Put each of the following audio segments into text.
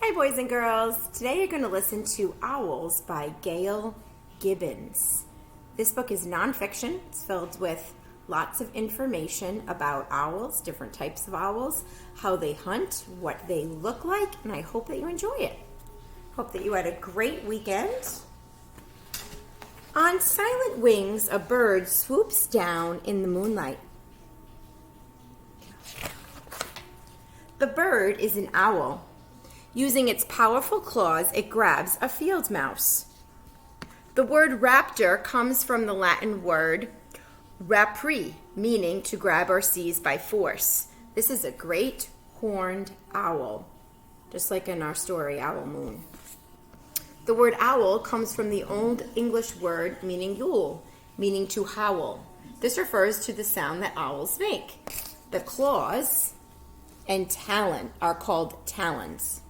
Hi, boys and girls. Today you're going to listen to Owls by Gail Gibbons. This book is nonfiction. It's filled with lots of information about owls, different types of owls, how they hunt, what they look like, and I hope that you enjoy it. Hope that you had a great weekend. On silent wings, a bird swoops down in the moonlight. The bird is an owl. Using its powerful claws, it grabs a field mouse. The word raptor comes from the Latin word rapri, meaning to grab or seize by force. This is a great horned owl, just like in our story, Owl Moon. The word owl comes from the Old English word meaning yule, meaning to howl. This refers to the sound that owls make. The claws and talon are called talons.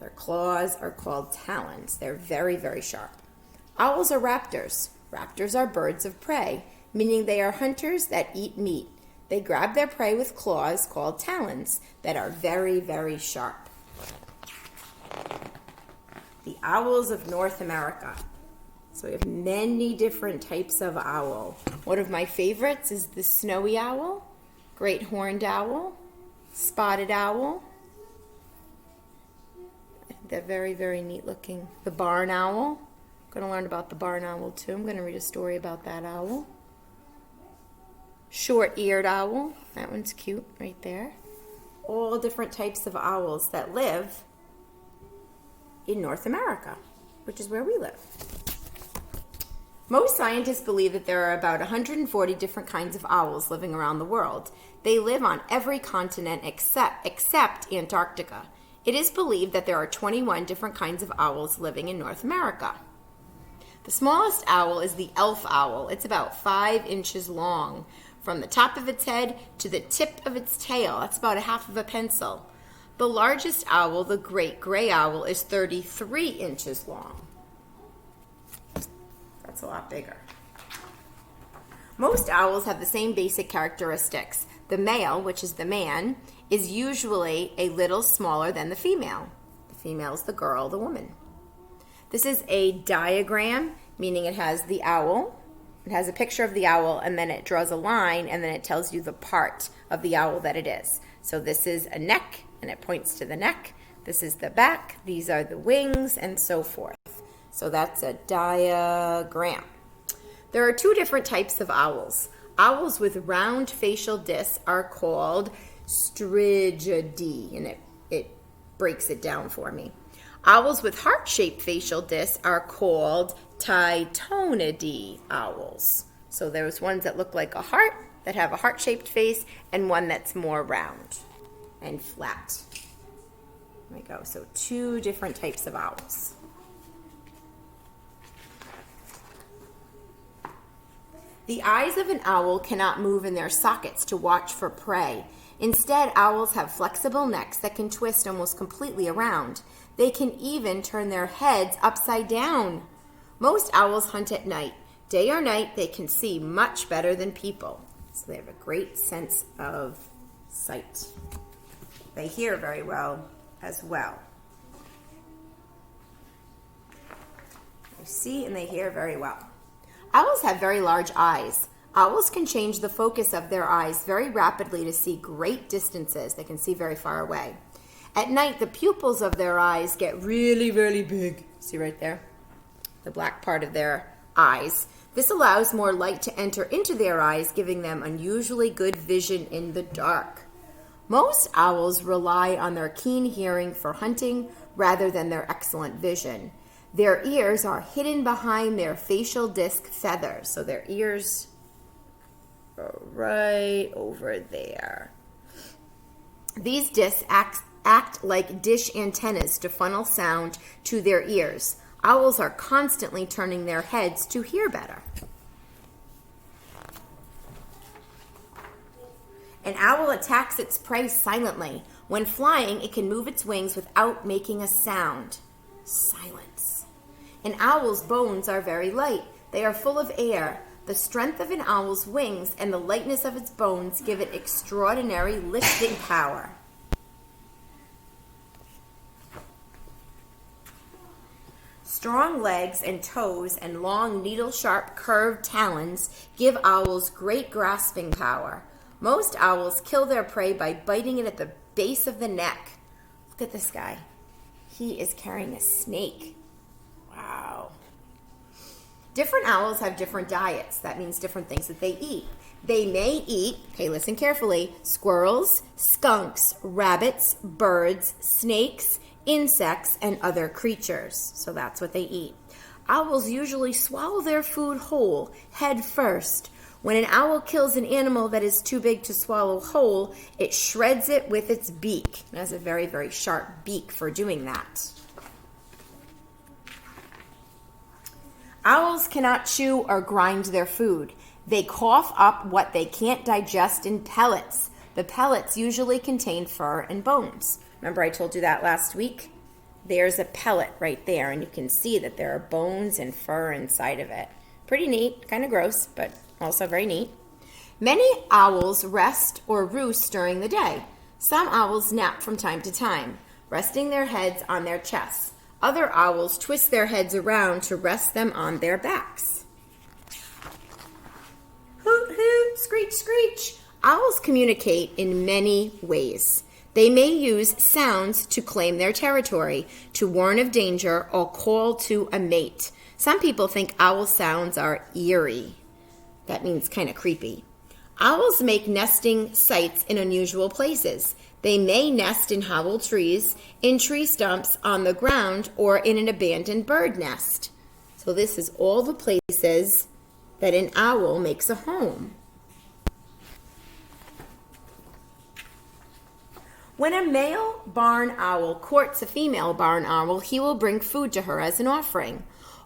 Their claws are called talons. They're very, very sharp. Owls are raptors. Raptors are birds of prey, meaning they are hunters that eat meat. They grab their prey with claws called talons that are very, very sharp. The owls of North America. So we have many different types of owl. One of my favorites is the snowy owl, great horned owl, spotted owl. They're very, very neat looking. The barn owl. I'm going to learn about the barn owl too. I'm going to read a story about that owl. Short-eared owl. That one's cute right there. All different types of owls that live in North America, which is where we live. Most scientists believe that there are about 140 different kinds of owls living around the world. They live on every continent except Antarctica. It is believed that there are 21 different kinds of owls living in North America. The smallest owl is the elf owl. It's about 5 inches long, from the top of its head to the tip of its tail. That's about a half of a pencil. The largest owl, the great gray owl, is 33 inches long. That's a lot bigger. Most owls have the same basic characteristics. The male, which is the man, is usually a little smaller than the female. The female is the girl, the woman. This is a diagram, meaning it has the owl. It has a picture of the owl, and then it draws a line, and then it tells you the part of the owl that it is. So this is a neck, and it points to the neck. This is the back. These are the wings, and so forth. So that's a diagram. There are 2 different types of owls. Owls with round facial discs are called Strigidae, and it breaks it down for me. Owls with heart-shaped facial discs are called Tytonidae owls. So there's ones that look like a heart, that have a heart-shaped face, and one that's more round and flat. There we go. So 2 different types of owls. The eyes of an owl cannot move in their sockets to watch for prey. Instead, owls have flexible necks that can twist almost completely around. They can even turn their heads upside down. Most owls hunt at night. Day or night, they can see much better than people. So they have a great sense of sight. They hear very well as well. They see and they hear very well. Owls have very large eyes. Owls can change the focus of their eyes very rapidly to see great distances. They can see very far away. At night, the pupils of their eyes get really, really big. See right there? The black part of their eyes. This allows more light to enter into their eyes, giving them unusually good vision in the dark. Most owls rely on their keen hearing for hunting rather than their excellent vision. Their ears are hidden behind their facial disc feathers. So their ears are right over there. These discs act like dish antennas to funnel sound to their ears. Owls are constantly turning their heads to hear better. An owl attacks its prey silently. When flying, it can move its wings without making a sound. Silence. An owl's bones are very light. They are full of air. The strength of an owl's wings and the lightness of its bones give it extraordinary lifting power. Strong legs and toes and long needle-sharp curved talons give owls great grasping power. Most owls kill their prey by biting it at the base of the neck. Look at this guy. He is carrying a snake. Wow. Different owls have different diets. That means different things that they eat. They may eat, okay, listen carefully, squirrels, skunks, rabbits, birds, snakes, insects, and other creatures. So that's what they eat. Owls usually swallow their food whole, head first. When an owl kills an animal that is too big to swallow whole, it shreds it with its beak. It has a very, very sharp beak for doing that. Owls cannot chew or grind their food. They cough up what they can't digest in pellets. The pellets usually contain fur and bones. Remember I told you that last week? There's a pellet right there, and you can see that there are bones and fur inside of it. Pretty neat, kind of gross, but also very neat. Many owls rest or roost during the day. Some owls nap from time to time, resting their heads on their chests. Other owls twist their heads around to rest them on their backs. Hoot, hoot, screech, screech. Owls communicate in many ways. They may use sounds to claim their territory, to warn of danger, or call to a mate. Some people think owl sounds are eerie. That means kind of creepy. Owls make nesting sites in unusual places. They may nest in hollow trees, in tree stumps, on the ground, or in an abandoned bird nest. So this is all the places that an owl makes a home. When a male barn owl courts a female barn owl, he will bring food to her as an offering.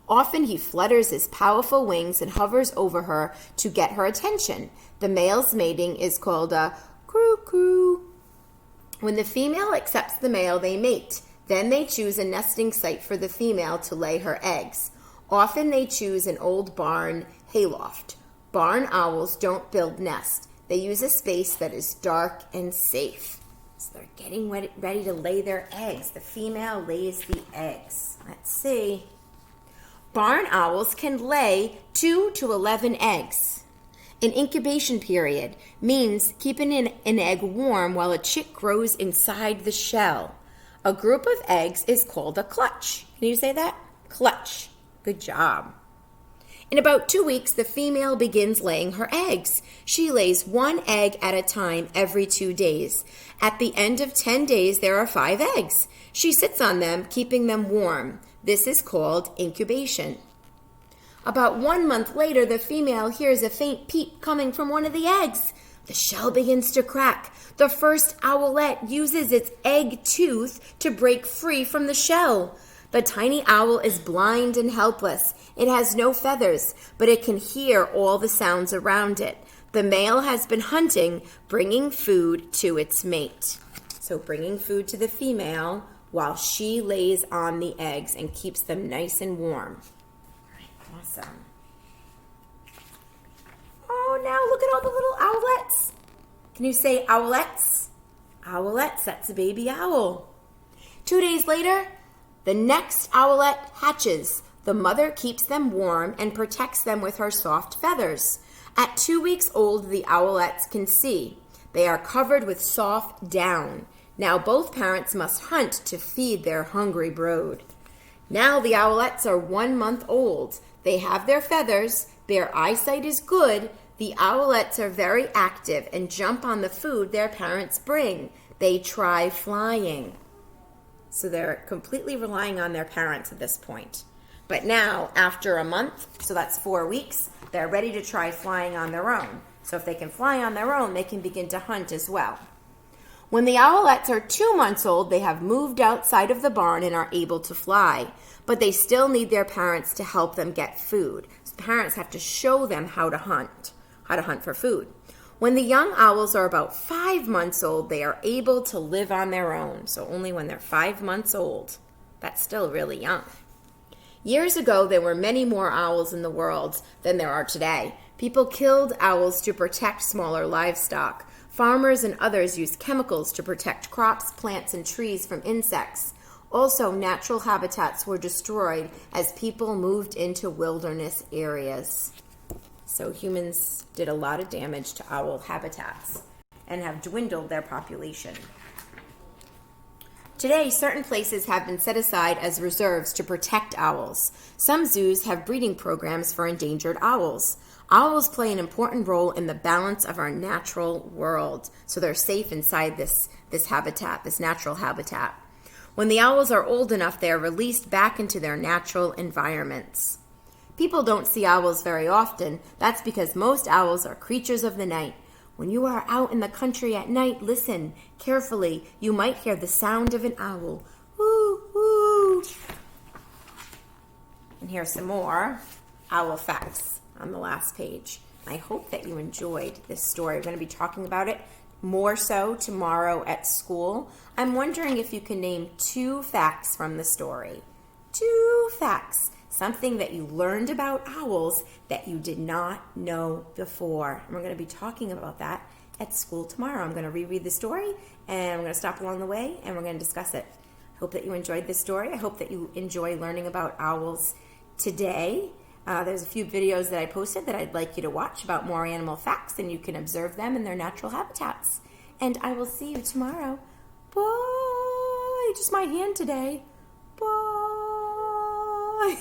Often he flutters his powerful wings and hovers over her to get her attention. The male's mating is called a coo-coo. When the female accepts the male, they mate. Then they choose a nesting site for the female to lay her eggs. Often they choose an old barn hayloft. Barn owls don't build nests. They use a space that is dark and safe. So they're getting ready to lay their eggs. The female lays the eggs. Let's see. Barn owls can lay 2 to 11 eggs. An incubation period means keeping an egg warm while a chick grows inside the shell. A group of eggs is called a clutch. Can you say that? Clutch. Good job. In about 2 weeks, the female begins laying her eggs. She lays 1 egg at a time every 2 days. At the end of 10 days, there are 5 eggs. She sits on them, keeping them warm. This is called incubation. About 1 month later, the female hears a faint peep coming from one of the eggs. The shell begins to crack. The first owlet uses its egg tooth to break free from the shell. The tiny owl is blind and helpless. It has no feathers, but it can hear all the sounds around it. The male has been hunting, bringing food to its mate. So bringing food to the female while she lays on the eggs and keeps them nice and warm. All right, awesome. Oh, now look at all the little owlets. Can you say owlets? Owlets, that's a baby owl. 2 days later, the next owlet hatches. The mother keeps them warm and protects them with her soft feathers. At 2 weeks old, the owlets can see. They are covered with soft down. Now both parents must hunt to feed their hungry brood. Now the owlets are 1 month old. They have their feathers. Their eyesight is good. The owlets are very active and jump on the food their parents bring. They try flying. So they're completely relying on their parents at this point. But now, after a month, so that's 4 weeks, they're ready to try flying on their own. So if they can fly on their own, they can begin to hunt as well. When the owlets are 2 months old, they have moved outside of the barn and are able to fly. But they still need their parents to help them get food. So parents have to show them how to hunt for food. When the young owls are about 5 months old, they are able to live on their own. So only when they're 5 months old. That's still really young. Years ago, there were many more owls in the world than there are today. People killed owls to protect smaller livestock. Farmers and others used chemicals to protect crops, plants, and trees from insects. Also, natural habitats were destroyed as people moved into wilderness areas. So humans did a lot of damage to owl habitats and have dwindled their population. Today, certain places have been set aside as reserves to protect owls. Some zoos have breeding programs for endangered owls. Owls play an important role in the balance of our natural world, so they're safe inside this habitat, this natural habitat. When the owls are old enough, they are released back into their natural environments. People don't see owls very often. That's because most owls are creatures of the night. When you are out in the country at night, listen carefully. You might hear the sound of an owl. Woo, woo. And here's some more owl facts on the last page. I hope that you enjoyed this story. We're going to be talking about it more so tomorrow at school. I'm wondering if you can name 2 facts from the story. 2 facts. Something that you learned about owls that you did not know before. And we're going to be talking about that at school tomorrow. I'm going to reread the story, and I'm going to stop along the way, and we're going to discuss it. I hope that you enjoyed this story. I hope that you enjoy learning about owls today. There's a few videos that I posted that I'd like you to watch about more animal facts, and you can observe them in their natural habitats. And I will see you tomorrow. Bye. Just my hand today. Bye.